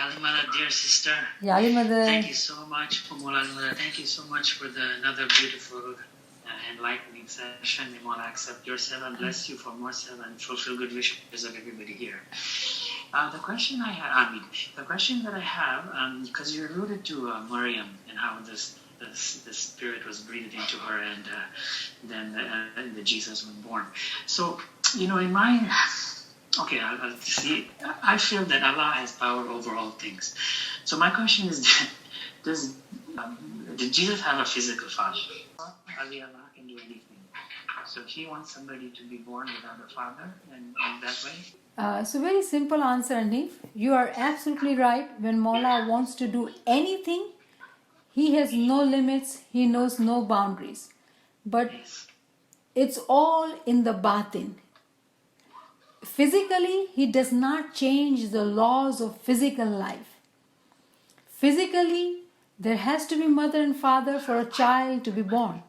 Yali Mother, dear sister. Yali Mother. Thank you so much, Mawla Mother. Thank you so much for another beautiful enlightening session. May Mawla accept your seva and bless you for more seva and fulfill good wishes of everybody here. The question that I have, because you alluded to Maryam and how this spirit was breathed into her, and then the Jesus was born. So, in my I'll see. I feel that Allah has power over all things. So my question is, did Jesus have a physical father? Allah can do anything. So He wants somebody to be born without a father, and that way. So very simple answer, Anif. You are absolutely right. When Mawla wants to do anything, He has no limits. He knows no boundaries. But it's all in the batin. Physically, He does not change the laws of physical life. Physically, there has to be mother and father for a child to be born.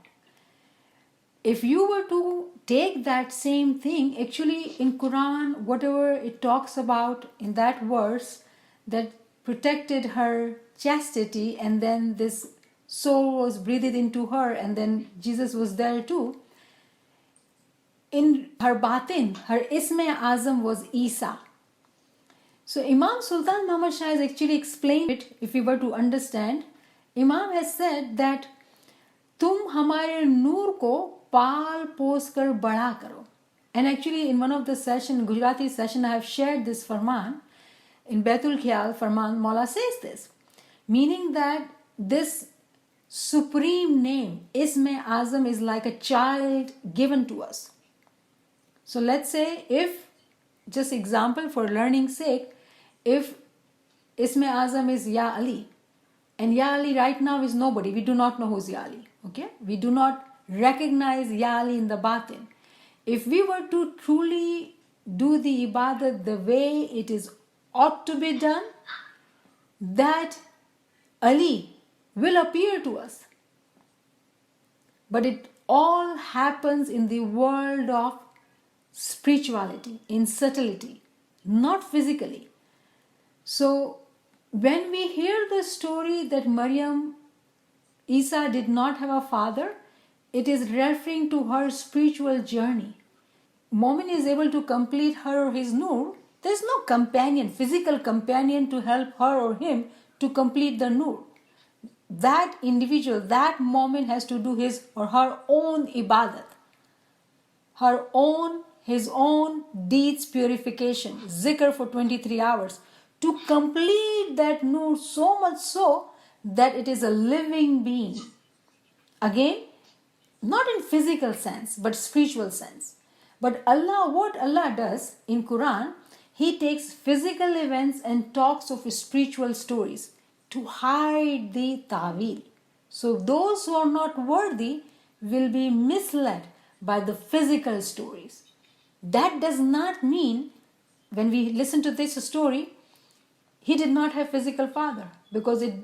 If you were to take that same thing, actually in Quran, whatever it talks about in that verse that protected her chastity, and then this soul was breathed into her, and then Jesus was there too. In her batin, her Isme Azam was Isa. So Imam Sultan Muhammad Shah has actually explained it. If we were to understand, Imam has said that tum hamare noor ko paal pos kar bada karo. And actually in one of the Gujarati session, I have shared this farman. In Baitul Khayal farman, Mawla says this, meaning that this supreme name, Isme Azam, is like a child given to us. So let's say if, just example for learning sake, if Isme Azam is Ya Ali, and Ya Ali right now is nobody, we do not know who's Ya Ali, okay? We do not recognize Ya Ali in the batin. If we were to truly do the ibadat the way it is ought to be done, that Ali will appear to us. But it all happens in the world of spirituality, in subtlety, not physically. So when we hear the story that Maryam, Isa did not have a father, it is referring to her spiritual journey. Moment is able to complete her or his nur, there is no companion, physical companion to help her or him to complete the nur. That individual, that moment has to do his or her own ibadat, his own deeds purification, zikr for 23 hours, to complete that nur so much so that it is a living being. Again, not in physical sense, but spiritual sense. But what Allah does in Quran, He takes physical events and talks of spiritual stories to hide the ta'wil. So those who are not worthy will be misled by the physical stories. That does not mean, when we listen to this story, he did not have physical father, because it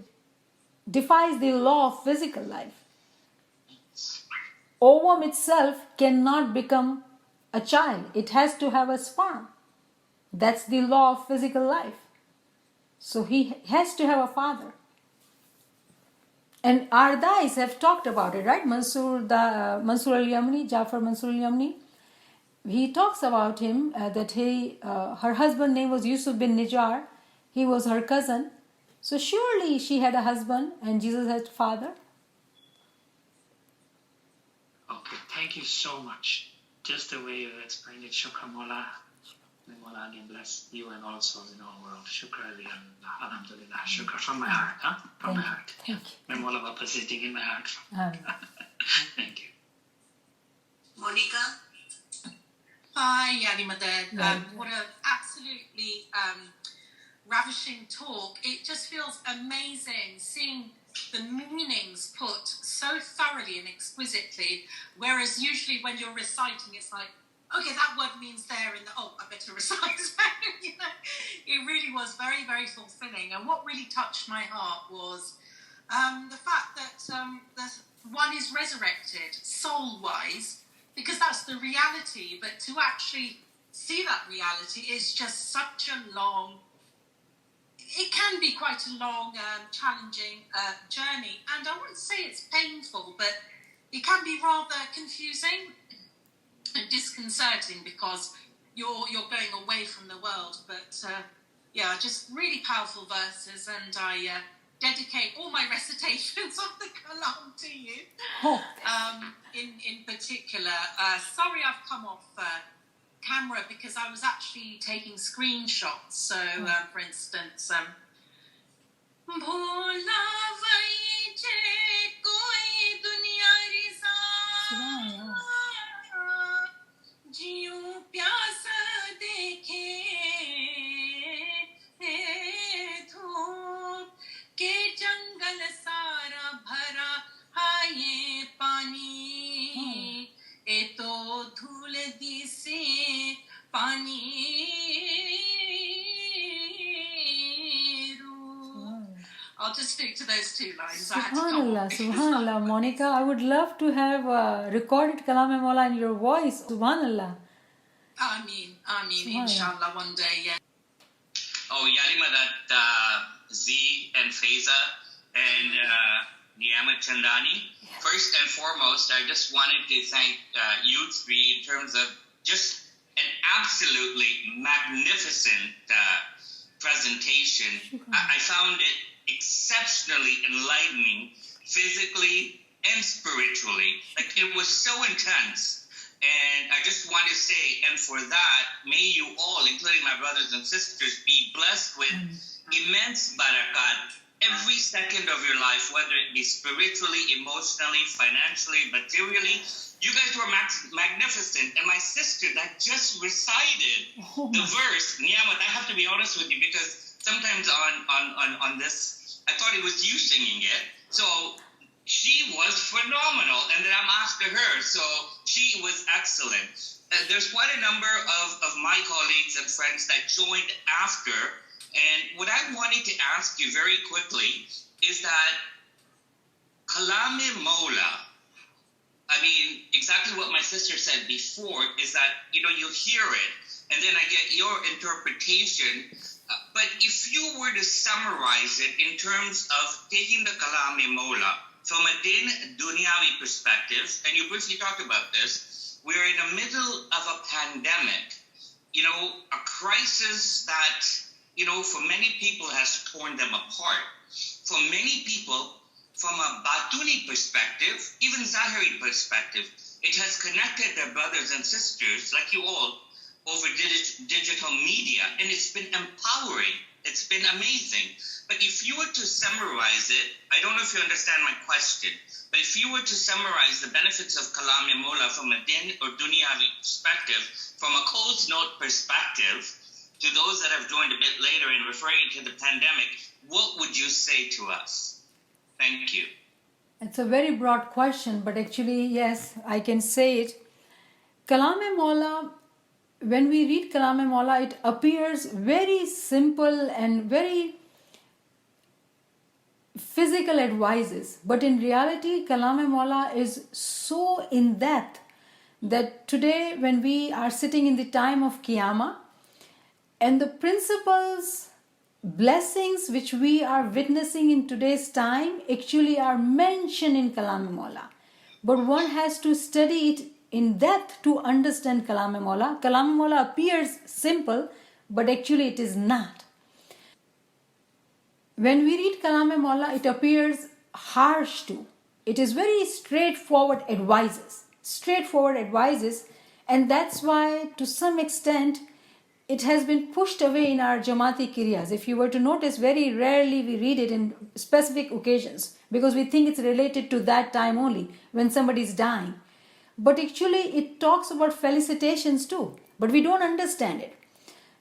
defies the law of physical life. Ovum itself cannot become a child. It has to have a sperm. That's the law of physical life. So he has to have a father. And our dais have talked about it, right? Mansur al-Yamni, Jafar Mansur al-Yamni, he talks about him that her husband's name was Yusuf bin Nijar. He was her cousin. So surely she had a husband and Jesus had a father. Okay, thank you so much. Just the way you explained it, Shukra Mawla. May Mawla again bless you and all souls in all world. Shukra Alhamdulillah. Alhamdulillah. Shukra from my heart, huh? From my heart. Thank you. May Mawla Bapa sitting in my heart. Thank you. Monica? Hi, Yani Madad. What an absolutely ravishing talk. It just feels amazing seeing the meanings put so thoroughly and exquisitely, whereas usually when you're reciting, it's like, okay, that word means there, and I better recite. It really was very, very fulfilling. And what really touched my heart was the fact that one is resurrected soul-wise, because that's the reality, but to actually see that reality is just such a long... it can be quite a long, challenging journey. And I wouldn't say it's painful, but it can be rather confusing and disconcerting because you're going away from the world. But yeah, just really powerful verses, and I dedicate all my recitations of the Kalam to you. Oh. In particular, sorry I've come off camera because I was actually taking screenshots. So, for instance, Bhola vai je koi duniya riza jiyo pyas dekhe dhoop ke jangal sara bhara hai pani e to dhul dise pani. I'll just stick to those two lines. Subhanallah, Subhanallah. Monica, I would love to have recorded Kalam Mawla in your voice. Subhanallah. Ameen, inshallah, one day, yeah. Oh, Yarima, that Z and Faiza and NIAMAT CHANDANI. First and foremost, I just wanted to thank you three in terms of just an absolutely magnificent presentation. I found it exceptionally enlightening, physically and spiritually. Like, it was so intense. And I just want to say, and for that, may you all, including my brothers and sisters, be blessed with immense barakat every second of your life, whether it be spiritually, emotionally, financially, materially. You guys were magnificent. And my sister that just recited the verse, NIAMAT, I have to be honest with you, because sometimes on this, I thought it was you singing it. So she was phenomenal. And then I'm after her. So she was excellent. There's quite a number of my colleagues and friends that joined after. And what I wanted to ask you very quickly is that Kalam Mawla, I mean, exactly what my sister said before is that, you hear it, and then I get your interpretation. But if you were to summarize it in terms of taking the Kalam Mawla from a din dunyawi perspective, and you briefly talked about this, we're in the middle of a pandemic, a crisis that, for many people has torn them apart. For many people, from a Batuni perspective, even Zahiri perspective, it has connected their brothers and sisters, like you all, over digital media, and it's been empowering. It's been amazing. But if you were to summarize it, I don't know if you understand my question, but if you were to summarize the benefits of Kalam Mawla from a din or dunyavi perspective, from a closed note perspective, to those that have joined a bit later in referring to the pandemic, what would you say to us? Thank you. It's a very broad question, but actually, yes, I can say it. Kalam Mawla, when we read Kalam Mawla, it appears very simple and very physical advices. But in reality, Kalam Mawla is so in depth that today, when we are sitting in the time of Qiyamah, and the principles, blessings which we are witnessing in today's time actually are mentioned in Kalam Mawla. But one has to study it in depth to understand Kalam Mawla. Kalam Mawla appears simple, but actually it is not. When we read Kalam Mawla, it appears harsh too. It is very straightforward advices. And that's why, to some extent, it has been pushed away in our Jamaati Kiryas. If you were to notice, very rarely we read it in specific occasions because we think it's related to that time only, when somebody is dying. But actually, it talks about felicitations too, but we don't understand it.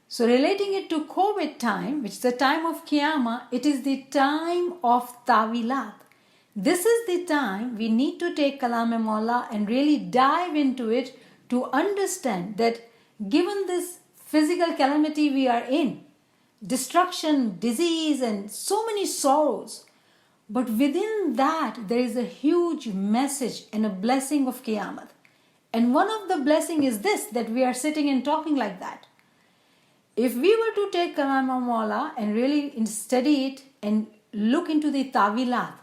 So relating it to COVID time, which is the time of Qiyamah, it is the time of Tawilat. This is the time we need to take Kalam Mawla and really dive into it to understand that given this physical calamity we are in, destruction, disease, and so many sorrows, but within that there is a huge message and a blessing of Qiyamah. And one of the blessing is this, that we are sitting and talking like that. if we were to take Kalam Mawla and really study it and look into the tawilat,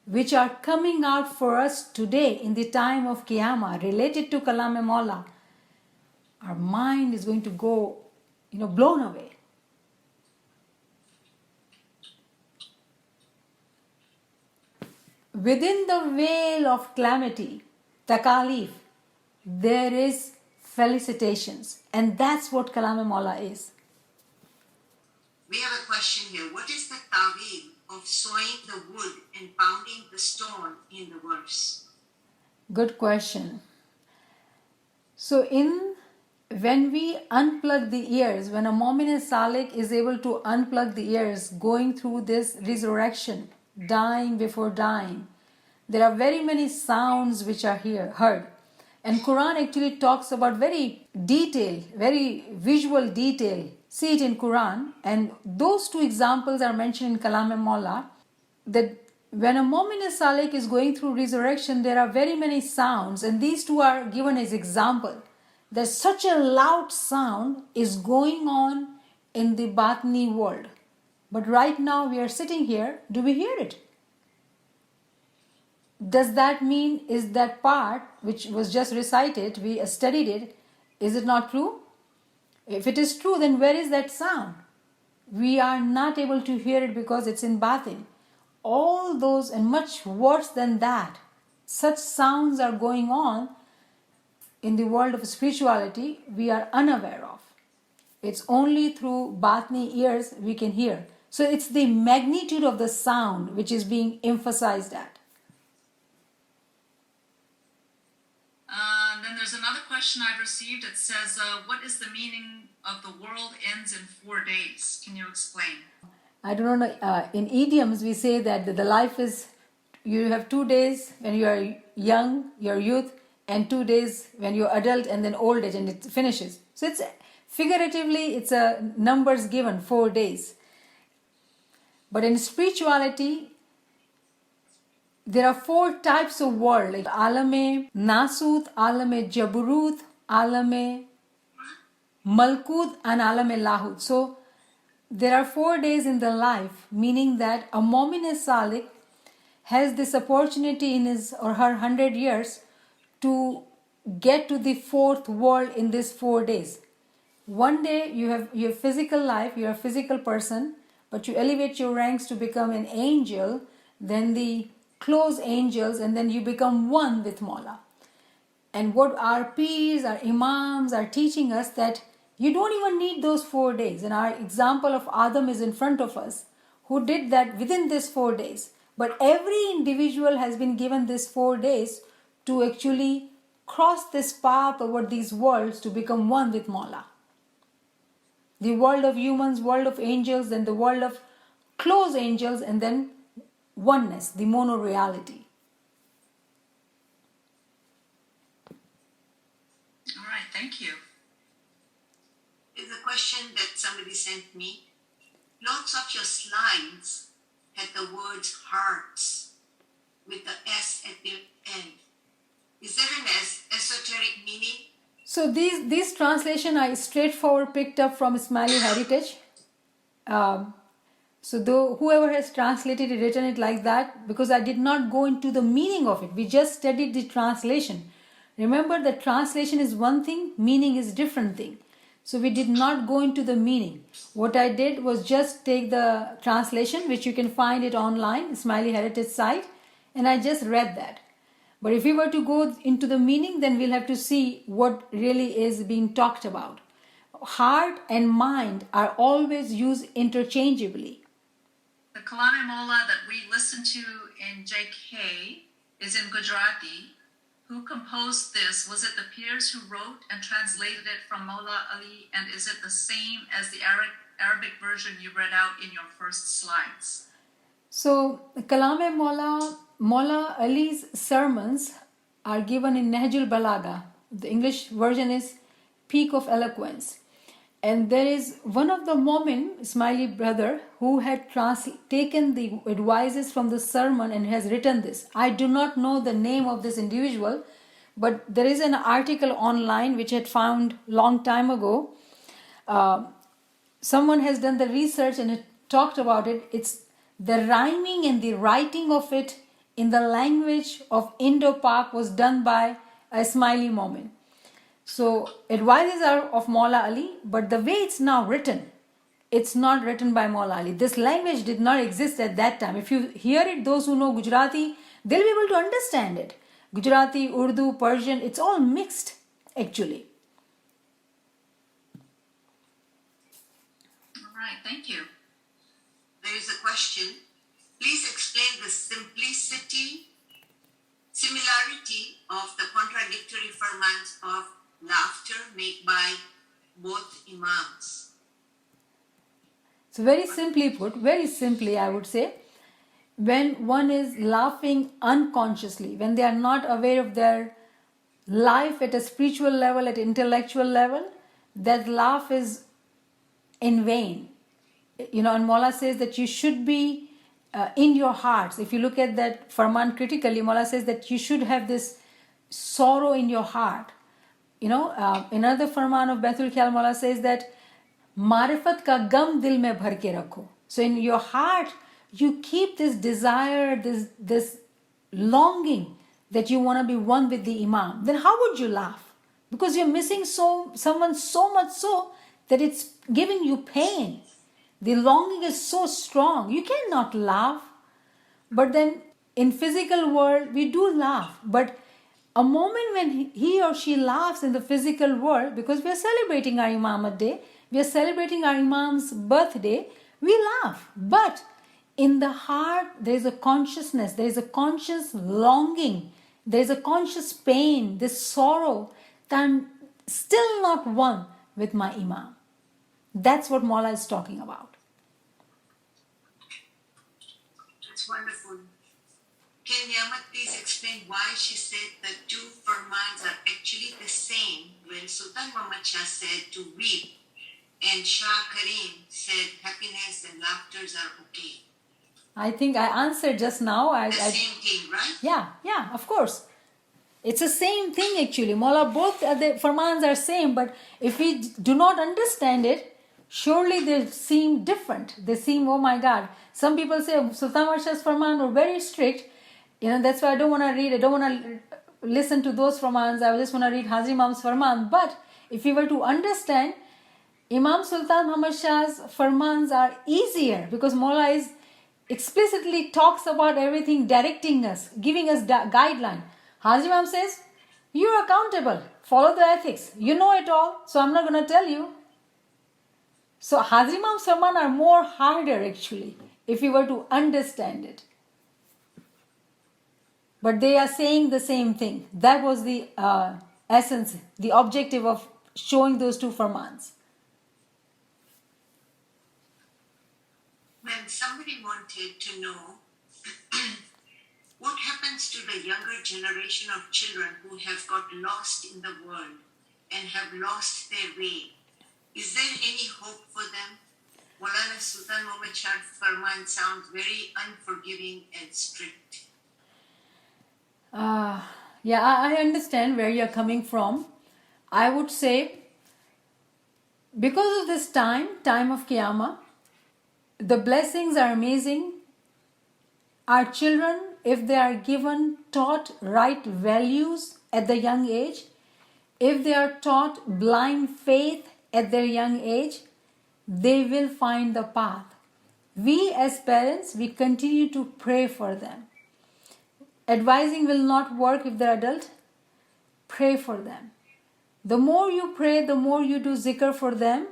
which are coming out for us today in the time of Qiyamah related to Kalam Mawla, our mind is going to go, blown away. Within the veil of calamity, takalif, there is felicitations. And that's what Kalam Mawla is. We have a question here. What is the ta'wil of sawing the wood and pounding the stone in the verse? Good question. So when we unplug the ears, when a Mu'min and Salik is able to unplug the ears, going through this resurrection, dying before dying, there are very many sounds which are heard. And Quran actually talks about very detailed, very visual detail. See it in Quran. And those two examples are mentioned in Kalam Mawla, that when a Mu'min and Salik is going through resurrection, there are very many sounds. And these two are given as example. That such a loud sound is going on in the Batni world. But right now we are sitting here, do we hear it? Does that mean, is that part which was just recited, we studied it, is it not true? If it is true, then where is that sound? We are not able to hear it because it's in batin. All those and much worse than that, such sounds are going on in the world of spirituality we are unaware of. It's only through batni ears we can hear. So it's the magnitude of the sound which is being emphasized at. Then there's another question I've received. It says, what is the meaning of the world ends in 4 days? Can you explain? I don't know. In idioms, we say that the life is, you have 2 days when you are young, your youth, and 2 days when you're adult, and then old age, and it finishes. So it's figuratively, it's a numbers given, 4 days. But in spirituality, there are 4 types of world, like Alame Nasut, Alame Jabarut, Alame Malkut, and Alame Lahut. So there are 4 days in the life, meaning that a Mu'min Salik has this opportunity in his or her 100 years to get to the 4th world in these 4 days. One day you have your physical life, you're a physical person, but you elevate your ranks to become an angel, then the close angels, and then you become one with Mawla. And what our peers, our imams are teaching us, that you don't even need those 4 days. And our example of Adam is in front of us, who did that within these 4 days. But every individual has been given these 4 days to actually cross this path over these worlds to become one with Mawla. The world of humans, world of angels, then the world of close angels, and then oneness, the mono-reality. All right, thank you. There's a question that somebody sent me. Lots of your slides had the words hearts with the S at the end. Is there an esoteric meaning? So these translation I straightforward picked up from Ismaili Heritage. So whoever has translated it, written it like that, because I did not go into the meaning of it. We just studied the translation. Remember that translation is one thing, meaning is different thing. So we did not go into the meaning. What I did was just take the translation, which you can find it online, Ismaili Heritage site, and I just read that. But if we were to go into the meaning, then we'll have to see what really is being talked about. Heart and mind are always used interchangeably. The Kalam Mawla that we listened to in JK is in Gujarati. Who composed this? Was it the peers who wrote and translated it from Mawla Ali? And is it the same as the Arabic version you read out in your first slides? So, Kalam Mawla Ali's sermons are given in Nahjul Balagha. The English version is Peak of Eloquence. And there is one of the Mu'min, Ismaili brother, who had taken the advices from the sermon and has written this. I do not know the name of this individual, but there is an article online which I had found long time ago. someone has done the research and it talked about it. It's the rhyming and the writing of it in the language of Indo-Pak was done by a Smiley Momin. So advices are of Mawla Ali, but the way it's now written, it's not written by Mawla Ali. This language did not exist at that time. If you hear it, those who know Gujarati, they'll be able to understand it. Gujarati, Urdu, Persian, it's all mixed actually. All right, thank you. There is a question. Please explain the similarity of the contradictory ferments of laughter made by both imams. So very simply put, very simply I would say, when one is laughing unconsciously, when they are not aware of their life at a spiritual level, at intellectual level, that laugh is in vain. You know, and Mawla says that you should be in your hearts. If you look at that farman critically, Mawla says that you should have this sorrow in your heart. You know, another farman of Baitul Khayal, Mawla says that Marifat ka gam dil mein bhar ke rakho. So in your heart, you keep this desire, this longing that you want to be one with the Imam. Then how would you laugh? Because you're missing someone so much so that it's giving you pain. The longing is so strong. You cannot laugh. But then in physical world, we do laugh. But a moment when he or she laughs in the physical world, because we are celebrating our Imamat Day, we are celebrating our Imam's birthday, we laugh. But in the heart, there is a consciousness, there is a conscious longing, there is a conscious pain, this sorrow that I'm still not one with my Imam. That's what Mawla is talking about. That's wonderful. Can NIAMAT please explain why she said the two farmans are actually the same when Sultan Muhammad Shah said to weep and Shah Karim said happiness and laughter are okay? I think I answered just now. The same thing, right? Yeah, of course. It's the same thing actually. Mawla, both the farmans are same, but if we do not understand it, surely they seem different. They seem, oh my God. Some people say Sultan Muhammad Shah's farman are very strict. You know, that's why I don't want to read, I don't want to listen to those farmans. I just want to read Hazrat Imam's farman. But if you were to understand, Imam Sultan Muhammad Shah's farmans are easier because Mawla is explicitly talks about everything, directing us, giving us guideline. Hazrat Imam says, you're accountable, follow the ethics. You know it all, so I'm not going to tell you. So Hazrat Imam's farman are more harder actually, if you were to understand it. But they are saying the same thing. That was the essence, the objective of showing those two farmans. When somebody wanted to know what happens to the younger generation of children who have got lost in the world and have lost their way, is there any hope for them? Maulana Sultan Muhammad Shah Farman sounds very unforgiving and strict. Yeah, I understand where you're coming from. I would say, because of this time of Qiyamah, the blessings are amazing. Our children, if they are taught right values at the young age, if they are taught blind faith at their young age, they will find the path. We as parents, we continue to pray for them. Advising will not work if they're adult. Pray for them. The more you pray, the more you do zikr for them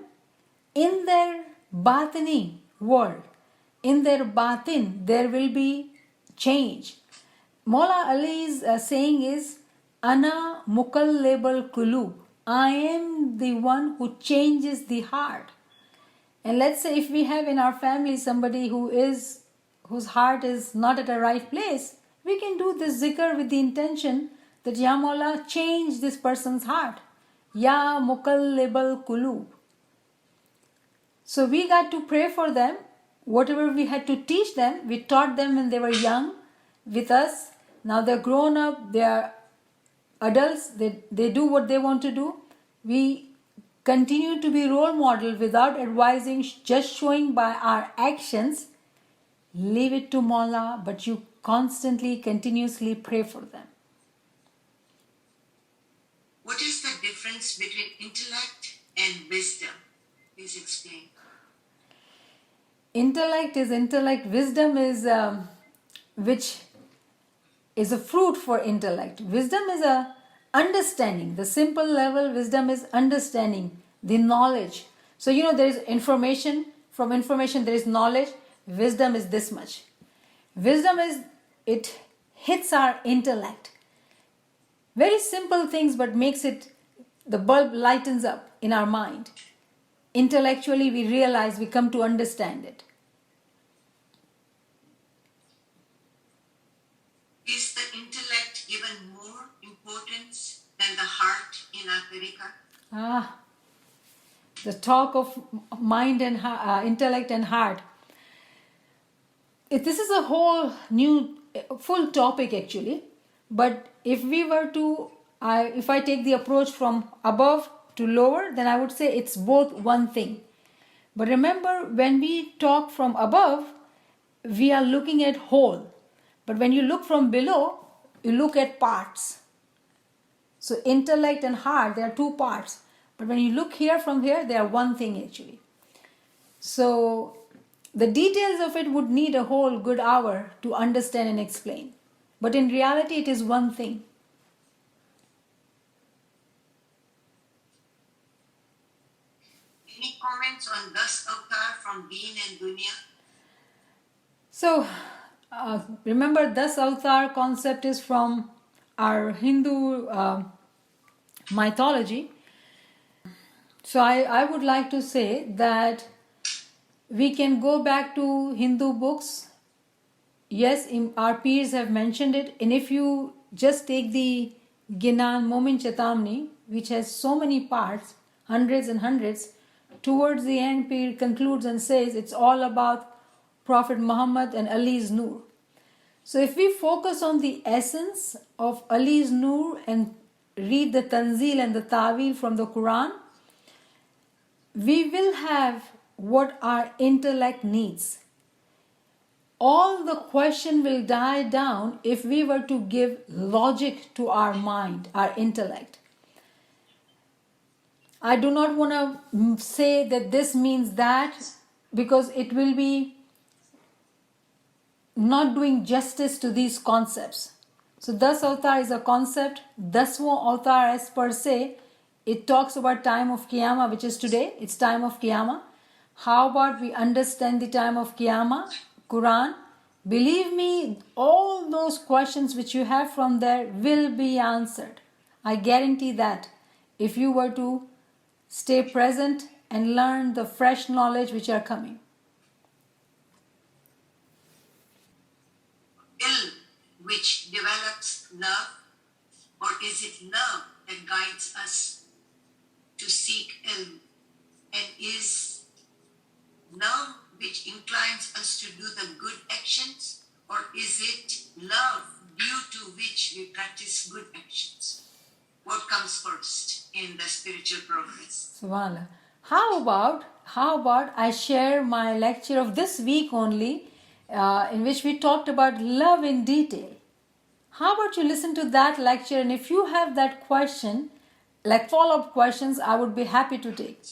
in their batini world. In their batin, there will be change. Mawla Ali's saying is, Ana mukallibal kulub. I am the one who changes the heart. And let's say if we have in our family somebody whose heart is not at the right place, we can do this zikr with the intention that Ya Mawla, change this person's heart. Ya mukallibal kulub. So we got to pray for them. Whatever we had to teach them, we taught them when they were young with us. Now they're grown up, they are adults, they do what they want to do. We continue to be role model without advising, just showing by our actions, leave it to Mawla, but you constantly, continuously pray for them. What is the difference between intellect and wisdom? Please explain. Intellect is intellect. Wisdom is which is a fruit for intellect. Wisdom is a understanding. The simple level wisdom is understanding the knowledge. So there is information. From information there is knowledge. Wisdom is this much. Wisdom is, it hits our intellect. Very simple things, but makes it, the bulb lightens up in our mind. Intellectually we realize, we come to understand it. Is the intellect given more importance than the heart in America? The talk of mind and intellect and heart. This is a whole new, full topic actually. But if we were to, if I take the approach from above to lower, then I would say it's both one thing. But remember, when we talk from above, we are looking at whole. But when you look from below, you look at parts. So intellect and heart, there are two parts. But when you look here from here, they are one thing actually. So the details of it would need a whole good hour to understand and explain. But in reality, it is one thing. Any comments on Das Avatar from Deen and Dunya? So, remember, Das Avatar concept is from our Hindu mythology. So, I would like to say that we can go back to Hindu books. Yes, our peers have mentioned it. And if you just take the Ginan Momin Chetamni, which has so many parts, hundreds and hundreds, towards the end, Peer concludes and says it's all about Prophet Muhammad and Ali's Noor. So if we focus on the essence of Ali's Noor and read the Tanzil and the Ta'wil from the Quran, we will have what our intellect needs. All the question will die down if we were to give logic to our mind, our intellect. I do not want to say that this means that, because it will be not doing justice to these concepts. So Das Avatar is a concept. Daswaं Avatar as per se, it talks about time of Qiyamah, which is today. It's time of Qiyamah. How about we understand the time of Qiyamah? Quran. Believe me, all those questions which you have from there will be answered. I guarantee that if you were to stay present and learn the fresh knowledge which are coming. Ilm, which develops love, or is it love that guides us to seek ilm? And is love which inclines us to do the good actions, or is it love due to which we practice good actions? What comes first in the spiritual progress? Subhanallah. How about I share my lecture of this week only, in which we talked about love in detail. How about you listen to that lecture, and if you have that question, like follow-up questions, I would be happy to take.